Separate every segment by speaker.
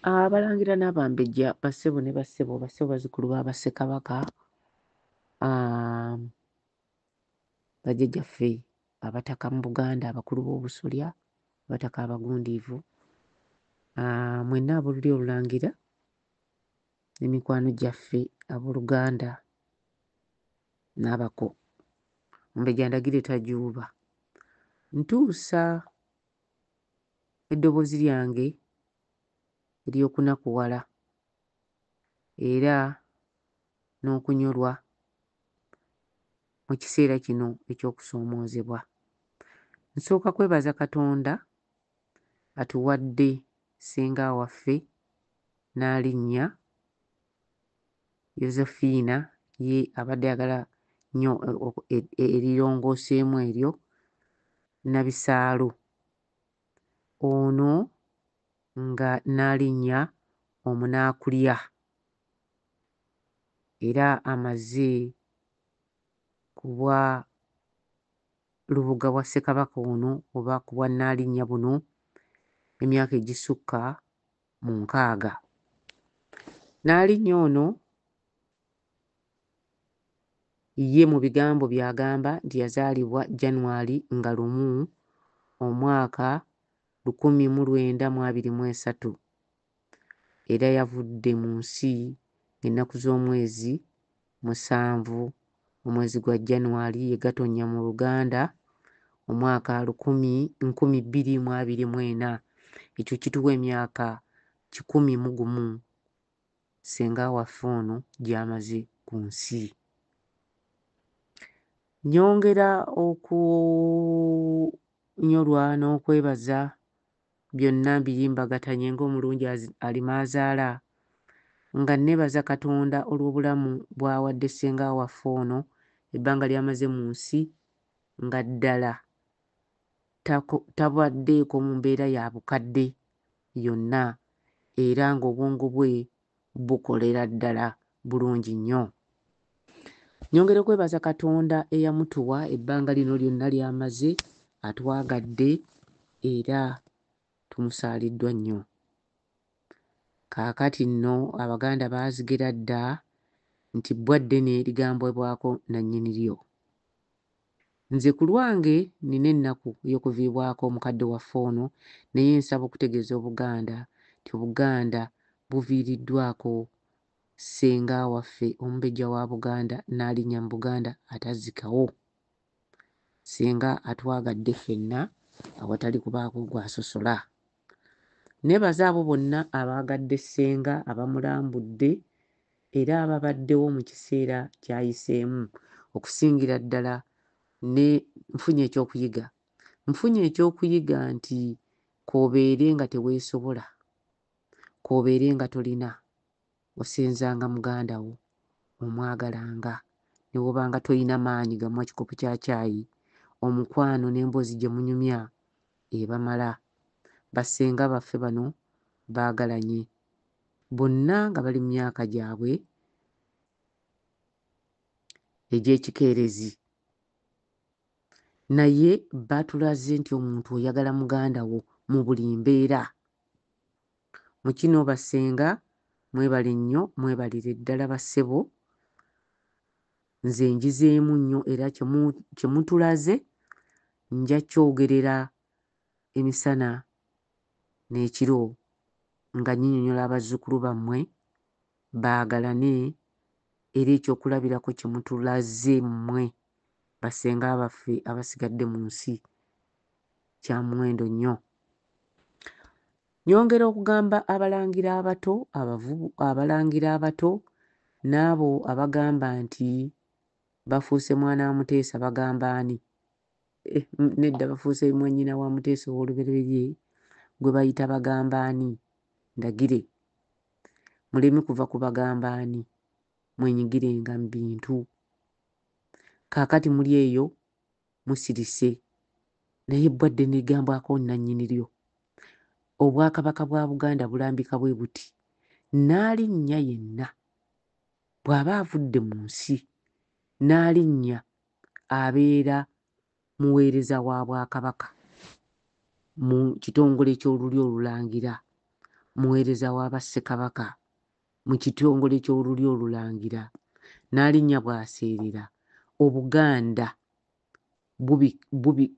Speaker 1: Abalangira n'Abambejja bassebo ne bassebo bazzukulu ba Bassekabaka, bajjajjaffe abataka mu Buganda, abakulu b'obusolya, abataka abagundiivu, mwenna ab'olulyo olulangira ne mikwano gyaffe abooluganda n'abako. Omumbejja ndagire tajuuba. Ntuusa eddoboozi lyange ery'okunakuwala era n'okunyolwa mu kiseera kino eky'okusoomoozebwa. Nsooka kwebaza Katonda atuwadde ssenga waffe Nnaalinnya Yosephina, ye abadde ayagala nnyo erirongooseemu eryo, Nabisaalu. Ono nga Nnaalinnya Omunaakulya era amaze ku bwa lubuga bwa Ssekabaka ono oba ku bwa Nnaalinnya buno emyaka egisukka mu 6. Nnaalinnya ono ye mu bigambo by'agamba nti yazaalibwa January nga 1 omwaka 1923 era yavudde mu nsi ennaku z'omwezi 7 omwezi gwa January ye Gatonnya mu Luganda omwaka 2024. Ekyo kituwa emyaka 101 ssenga waffe ono gy'amaze ku nsi. Nnyongera okunyolwa n'okwebaza byonna mbirimbagatanye ng'omulungi alimaazaala, nga nneebaza Katonda olw'obulamu bw'awadde ssenga waffe ono ebbanga ly'amaze mu nsi nga ddala tabaddeeko mu mbeera ya bukadde yonna era ng'obwongo bwe bukolera ddala bulungi nnyo. Nnyongera okwebaza Katonda eyamutuwa ebbanga lino lyonna ly'amaze atwagadde era tumusaaliddwa nnyo. Kaakati nno Abaganda baazigera dda nti bbwa ddene ligambibwako nnannyini-lyo. Nze ku lwange nina ennaku ey'okuviibwako omukadde waffe ono, naye nsaba okutegeeza Obuganda nti Obuganda buviiriddwako ssenga waffe omumbejja wa Buganda Nnaalinnya mu Buganda atazzikawo. Ssenga atwagadde ffenna awatali kubaako gw'asosola. Neebaza abo bonna abaagadde ssenga, abamulambudde era ababaddewo mu kiseera ky'ayiseemu, okusingira ddala nfunye ekyokuyiga nti k'obeere nga teweesobola, k'obeere nga tolina, osenzanga muganda wo, omwagalanga, ne bw'obanga tolina maanyi gamuwa kikopo kya caayi, omukwano n'emboozi gye munyumya ebamala. Bassenga baffe bano baagalanye, bonna nga bali mu myaka gyabwe egy'ekikeerezi, naye baatulaze nti omuntu oyagala muganda wo mu buli mbeera. Mu kino bassenga mwebale nnyo, mwebalire ddala bassebo. Nze njizeemu nnyo era kye mutulaze nja kyogerera emisana n'ekiro nga nnyinnyonnyola abazzukulu bammwe baagalane era ekyokulabirako kye mutulaze mmwe bassenga baffe abasigadde mu nsi kya muwendo nnyo. Nnyongera okugamba abalangira abato, abalangira abato n'abo abagamba nti bafuuse mwana wa Muteesa bagamba ani? Nedda, bafuuse mwannyina wa Muteesa ow'olubereberye gwe bayita bagamba ani? Ndagire muleme kuva ku bagamba ani, mwenyigirenga mu bintu. Kaakati muli eyo musirise, naye bbwa ddene ligambwako nnannyini-lyo. Obwakabaka bwa Buganda bulambika bwe buti: Nnaalinnya yenna bw'aba avudde mu nsi, Nnaalinnya abeera muweereza wa Bwakabaka mu kitongole ky'olulyo olulangira. muweereza w'aba Ssekabaka mu kitongole ky'olulyo olulangira. Nnaalinnya bw'aseerera Obuganda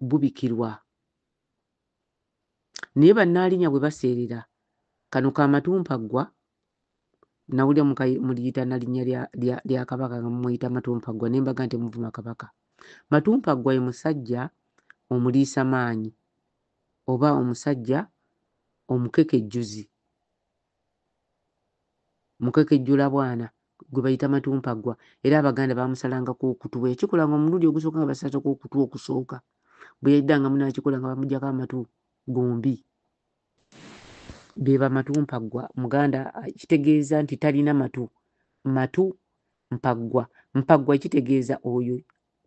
Speaker 1: bubikirwa. Naye Bannaalinnya bwe baseerera, kano ka Matumpaggwa, nawulira muliyita na linnya lya Kabaka nga mumuyita Matumpaggwa ne mbaga nti muvuma Kabaka. Matumpaggwa ye musajja omuliisamaanyi oba omusajja omukekejjuzi, mukekejjula bwana gwe bayita Matumpaggwa, era Abaganda baamusalangako okutu bwe yakikolanga omulundi ogusooka nga basalako okutu okusooka, bwe yaddangamu n'akikola nga bamuggyako amatu gombi. Be ba Matumpaggwa. Muganda kitegeeza nti talina matu. Matu mpaggwa. Mpaggwa kitegeeza oyo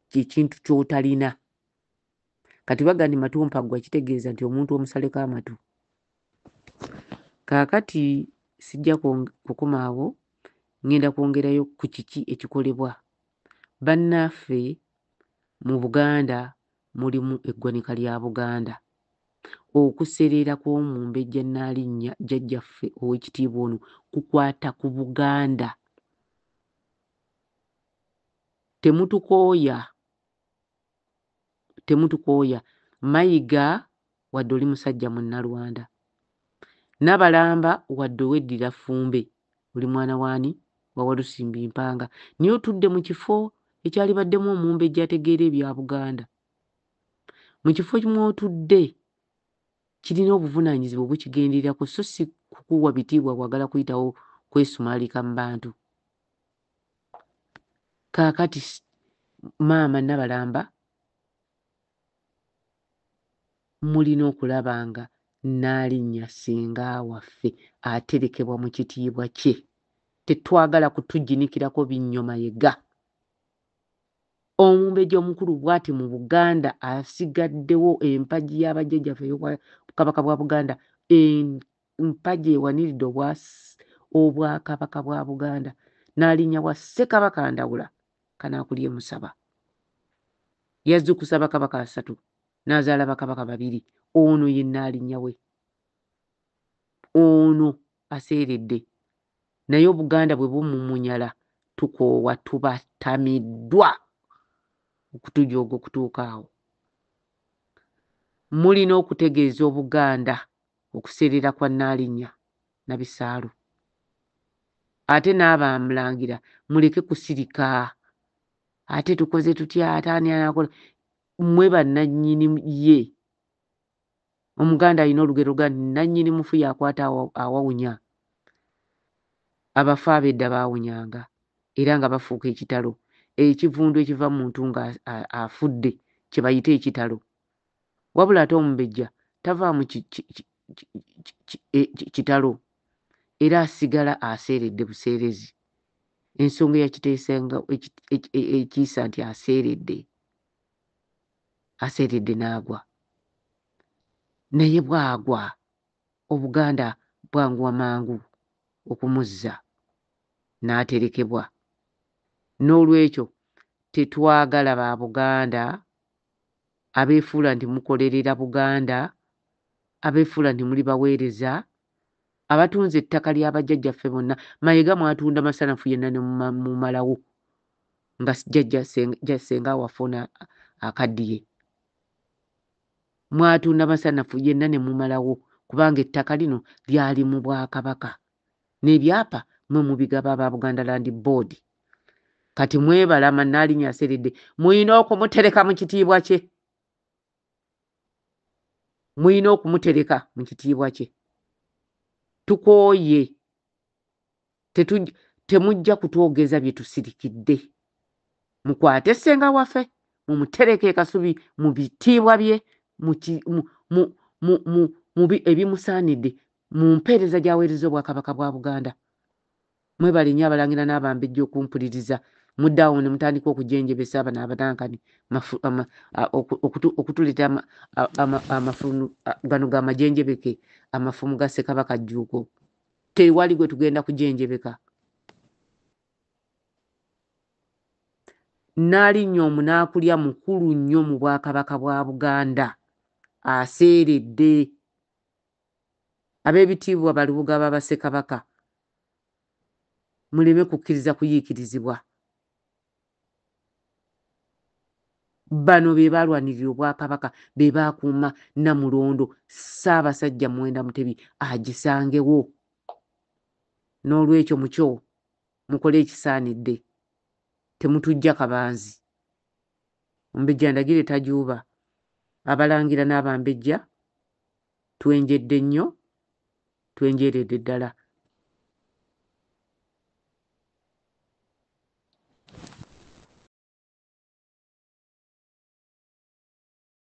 Speaker 1: kintu ky'otalina. Kati baga ni Matumpaggwa kitegeeza nti omuntu omusaleko amatu. Kaakati sijja kukoma awo, ngenda kwongerayo ku kiki ekikolebwa. Bannaffe mu Buganda mulimu eggwanika lya Buganda. Okuseerera kw'Omumbejja Nnaalinnya jjajjaffe Oweekitiibwa ono kukwata ku Buganda. Temutukooya. Mayiga wadde oli musajja Munnalwanda. Nabalamba wadde oweddira Ffumbe oli mwana waani wa Walusimbi Mpanga. Naye otudde mu kifo ekyalibaddemu Omumbejja ategeera ebya Buganda. Mu kifo mw'otudde kirina obuvunaanyizibwa obukigendererako, so si kukuwa bitiibwa bwagala kuyitawo kwesumaalika mu bantu. Kaakati maama Nabalamba mulina okulaba nga Nnaalinnya ssenga waffe aterekebwa mu kitiibwa kye. Tetwagala kutuginikirako binnyoma yega. Omumbejja omukulu bw'ati mu Buganda asigaddewo empagi y'abajjajjaffe ey'Obwakabaka bwa Buganda, empagi ewaniridde Obwakabaka bwa Buganda. Nnaalinnya wa Ssekabaka Ndawula kanaakulye Musaba. Yazzukusa Bakabaka 3 n'azaala Bakabaka 2. Ono ye Nnaalinnya we. Ono aseeredde. Naye Obuganda bwe bumumunyala tukoowa tubatamiddwa okutujooga okutuuka awo. Mulina okutegeeza Obuganda okuseerera kwa Nnaalinnya Nabisaalu. Ate n'Abamulangira muleke kusirika. Ate tukoze tutya, ate ani anaakola. Mmwe bannannyini ye. Omuganda alina olugero luga nti nannyini mufu yakwata awawunya. Abafu ab'edda baawunyanga era nga bafuuka ekitalo. Ekivundu ekiva mu muntu nga afudde kye bayita ekitalo. Wabula ate Omumbejja tavaamu kitalo era asigala aseeredde buseerezi. Ensonga eyakiteesenga ekiisa nti aseeredde n'agwa. Naye bw'agwa Obuganda bwanguwa mangu okumuzza n'aterekebwa. N'olwekyo tetwagala ba Buganda abeefuula nti mukolerera Buganda, abeefuula nti muli baweereza, abatunze ettaka ly'abajjajjaffe bonna. Mayiga mwatunda masanafu yenna ne mumalawo nga jjajja ssenga wafuna akaddiye. Mwatunda masanafu yenna ne mumalawo kubanga ettaka lino lyali mu Bwakabaka. N'ebyapa mwe mubigaba aba Buganda Land Board. Kati mwebalama Nnaalinnya aseeredde, muyina okumutereka mu kitiibwa kye. Muyina okumutereka mu kitiibwa kye. Tukooye. Temujja kutwogeza bye tusirikidde. Mukwate ssenga waffe mumutereke e Kasubi mu bitiibwa bye, ebimusaanidde mu mpeereza gy'aweereza Obwakabaka bwa Buganda. Mwebale nnyo Abalangira n'Abambejja okumpuliriza. Muddaawo ne mutandika okujenjebesa bano Abanankani okutuleeta amafunu gano g'amajenjebeke, amafumu ga Ssekabaka Jjuuko. Tewali gwe tugenda kujenjebeka. Nnaalinnya omunaakulya mukulu nnyo mu Bwakabaka bwa Buganda aseeredde. Ab'ebitiibwa balubuga b'Abassekabaka muleme kukkiriza kuyiikirizibwa. Bano be baalwanirira Obwakabaka, be baakuuma Namulondo. Ssaabasajja Muwenda Mutebi agisangewo. N'olwekyo mukyo mukole ekisaanidde, temutujja kabanzi. Ombejja ndagire tajuuba. Abalangira n'Abambejja twenjedde nnyo, twenjeredde ddala.